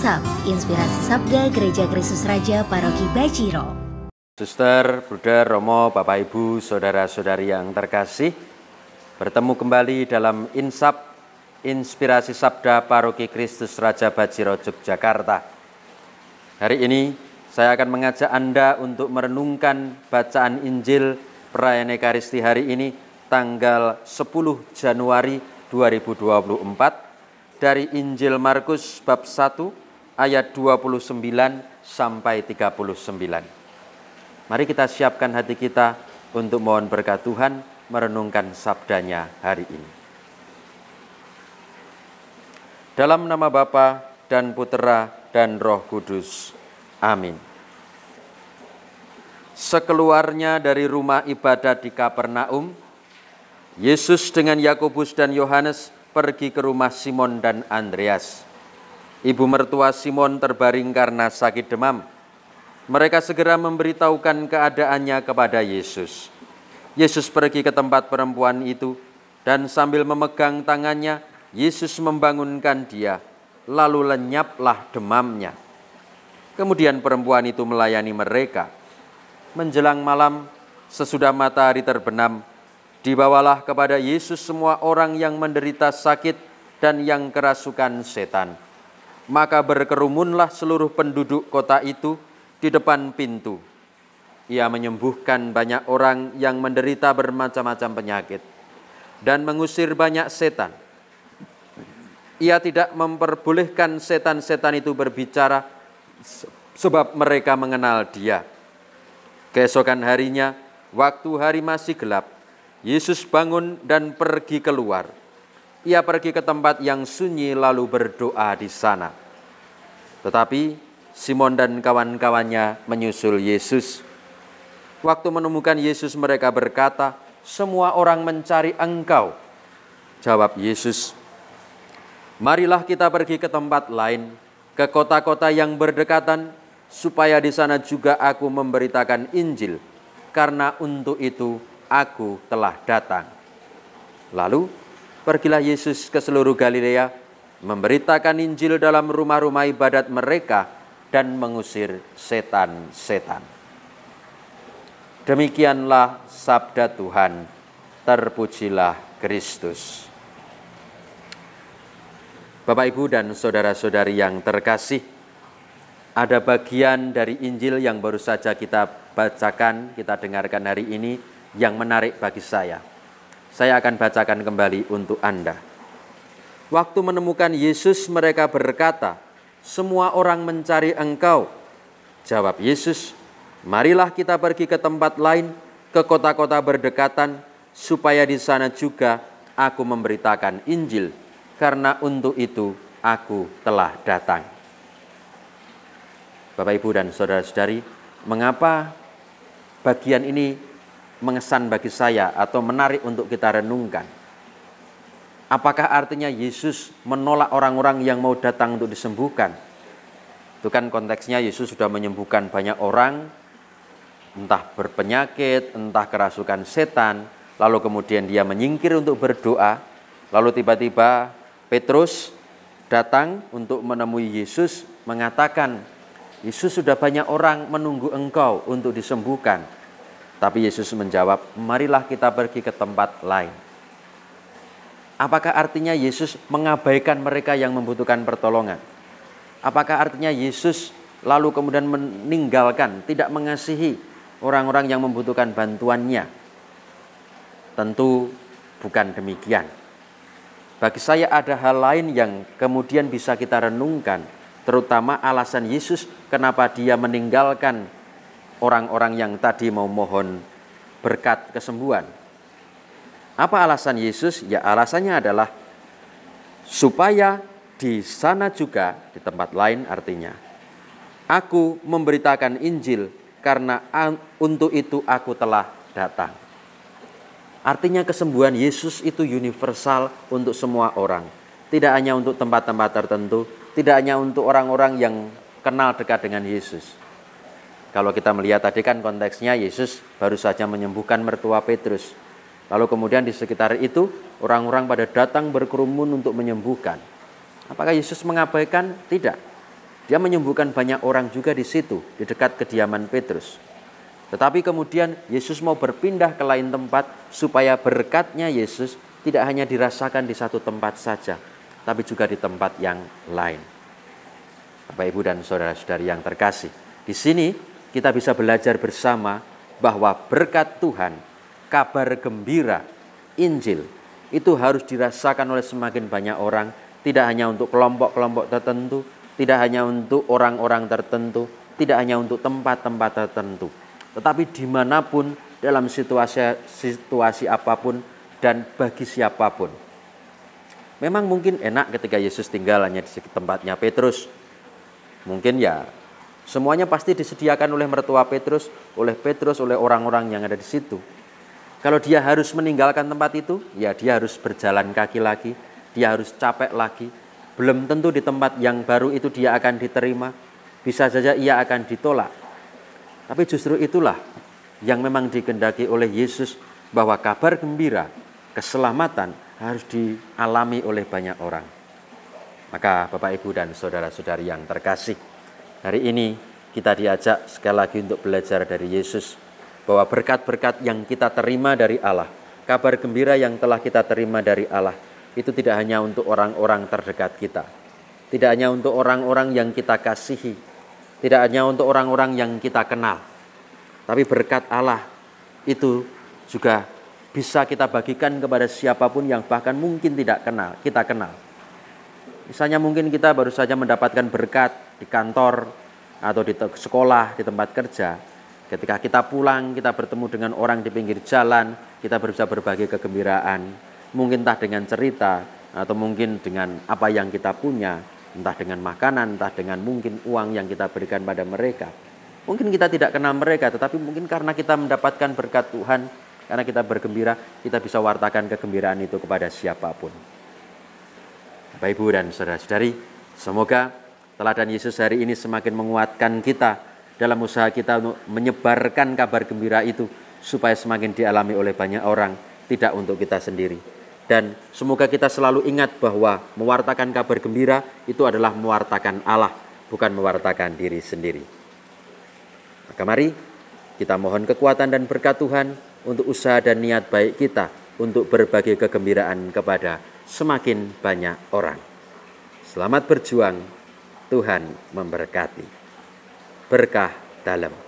WhatsApp Inspirasi Sabda Gereja Kristus Raja Paroki Bajiro. Suster, Bruder, Romo, Bapak Ibu, Saudara-saudari yang terkasih, bertemu kembali dalam Insap Inspirasi Sabda Paroki Kristus Raja Bajiro, Yogyakarta. Hari ini saya akan mengajak Anda untuk merenungkan bacaan Injil Perayaan Ekaristi hari ini tanggal 10 Januari 2024 dari Injil Markus bab 1 ayat 29 sampai 39. Mari kita siapkan hati kita untuk mohon berkat Tuhan merenungkan sabdanya hari ini. Dalam nama Bapa dan Putera dan Roh Kudus. Amin. Sekeluarnya dari rumah ibadat di Kapernaum, Yesus dengan Yakobus dan Yohanes pergi ke rumah Simon dan Andreas. Ibu mertua Simon terbaring karena sakit demam. Mereka segera memberitahukan keadaannya kepada Yesus. Yesus pergi ke tempat perempuan itu dan sambil memegang tangannya, Yesus membangunkan dia, lalu lenyaplah demamnya. Kemudian perempuan itu melayani mereka. Menjelang malam, sesudah matahari terbenam, dibawalah kepada Yesus semua orang yang menderita sakit dan yang kerasukan setan. Maka berkerumunlah seluruh penduduk kota itu di depan pintu. Ia menyembuhkan banyak orang yang menderita bermacam-macam penyakit dan mengusir banyak setan. Ia tidak memperbolehkan setan-setan itu berbicara sebab mereka mengenal Dia. Keesokan harinya, waktu hari masih gelap, Yesus bangun dan pergi keluar. Ia pergi ke tempat yang sunyi lalu berdoa di sana. Tetapi Simon dan kawan-kawannya menyusul Yesus. Waktu menemukan Yesus mereka berkata, "Semua orang mencari Engkau." Jawab Yesus, "Marilah kita pergi ke tempat lain, ke kota-kota yang berdekatan, supaya di sana juga aku memberitakan Injil, karena untuk itu aku telah datang." Lalu pergilah Yesus ke seluruh Galilea, memberitakan Injil dalam rumah-rumah ibadat mereka dan mengusir setan-setan. Demikianlah sabda Tuhan. Terpujilah Kristus. Bapak, Ibu, dan saudara-saudari yang terkasih, ada bagian dari Injil yang baru saja kita bacakan, kita dengarkan hari ini yang menarik bagi saya. Saya akan bacakan kembali untuk Anda. Waktu menemukan Yesus mereka berkata, "Semua orang mencari Engkau." Jawab Yesus, "Marilah kita pergi ke tempat lain, ke kota-kota berdekatan, supaya di sana juga aku memberitakan Injil, karena untuk itu aku telah datang." Bapak, Ibu, dan saudara-saudari, mengapa bagian ini mengesan bagi saya atau menarik untuk kita renungkan? Apakah artinya Yesus menolak orang-orang yang mau datang untuk disembuhkan? Itu kan konteksnya Yesus sudah menyembuhkan banyak orang, entah berpenyakit, entah kerasukan setan, lalu kemudian dia menyingkir untuk berdoa, lalu tiba-tiba Petrus datang untuk menemui Yesus, mengatakan, "Yesus, sudah banyak orang menunggu Engkau untuk disembuhkan." Tapi Yesus menjawab, "Marilah kita pergi ke tempat lain." Apakah artinya Yesus mengabaikan mereka yang membutuhkan pertolongan? Apakah artinya Yesus lalu kemudian meninggalkan, tidak mengasihi orang-orang yang membutuhkan bantuannya? Tentu bukan demikian. Bagi saya ada hal lain yang kemudian bisa kita renungkan, terutama alasan Yesus kenapa dia meninggalkan orang-orang yang tadi mau mohon berkat kesembuhan. Apa alasan Yesus? Ya, alasannya adalah supaya di sana juga, di tempat lain artinya, aku memberitakan Injil, karena untuk itu aku telah datang. Artinya kesembuhan Yesus itu universal untuk semua orang. Tidak hanya untuk tempat-tempat tertentu, tidak hanya untuk orang-orang yang kenal dekat dengan Yesus. Kalau kita melihat tadi kan konteksnya Yesus baru saja menyembuhkan mertua Petrus. Lalu kemudian di sekitar itu orang-orang pada datang berkerumun untuk menyembuhkan. Apakah Yesus mengabaikan? Tidak. Dia menyembuhkan banyak orang juga di situ, di dekat kediaman Petrus. Tetapi kemudian Yesus mau berpindah ke lain tempat supaya berkat-Nya Yesus tidak hanya dirasakan di satu tempat saja, tapi juga di tempat yang lain. Bapak, Ibu, dan saudara-saudari yang terkasih, di sini kita bisa belajar bersama bahwa berkat Tuhan, kabar gembira, Injil, itu harus dirasakan oleh semakin banyak orang, tidak hanya untuk kelompok-kelompok tertentu, tidak hanya untuk orang-orang tertentu, tidak hanya untuk tempat-tempat tertentu, tetapi dimanapun, dalam situasi apapun, dan bagi siapapun. Memang mungkin enak ketika Yesus tinggal hanya di tempatnya Petrus. Mungkin ya semuanya pasti disediakan oleh mertua Petrus, oleh orang-orang yang ada di situ. Kalau dia harus meninggalkan tempat itu, ya dia harus berjalan kaki lagi, dia harus capek lagi. Belum tentu di tempat yang baru itu dia akan diterima, bisa saja ia akan ditolak. Tapi justru itulah yang memang dikehendaki oleh Yesus, bahwa kabar gembira, keselamatan harus dialami oleh banyak orang. Maka Bapak, Ibu, dan saudara-saudari yang terkasih, hari ini kita diajak sekali lagi untuk belajar dari Yesus, bahwa berkat-berkat yang kita terima dari Allah, kabar gembira yang telah kita terima dari Allah, itu tidak hanya untuk orang-orang terdekat kita, tidak hanya untuk orang-orang yang kita kasihi, tidak hanya untuk orang-orang yang kita kenal, tapi berkat Allah itu juga bisa kita bagikan kepada siapapun yang bahkan mungkin kita kenal. Misalnya mungkin kita baru saja mendapatkan berkat di kantor atau di sekolah, di tempat kerja. Ketika kita pulang, kita bertemu dengan orang di pinggir jalan, kita bisa berbagi kegembiraan. Mungkin entah dengan cerita, atau mungkin dengan apa yang kita punya, entah dengan makanan, entah dengan mungkin uang yang kita berikan pada mereka. Mungkin kita tidak kenal mereka, tetapi mungkin karena kita mendapatkan berkat Tuhan, karena kita bergembira, kita bisa wartakan kegembiraan itu kepada siapapun. Bapak, Ibu, dan saudara-saudari, semoga teladan Yesus hari ini semakin menguatkan kita dalam usaha kita untuk menyebarkan kabar gembira itu, supaya semakin dialami oleh banyak orang, tidak untuk kita sendiri. Dan semoga kita selalu ingat bahwa mewartakan kabar gembira itu adalah mewartakan Allah, bukan mewartakan diri sendiri. Maka mari kita mohon kekuatan dan berkat Tuhan untuk usaha dan niat baik kita untuk berbagi kegembiraan kepada semakin banyak orang. Selamat berjuang, Tuhan memberkati. Berkah dalam.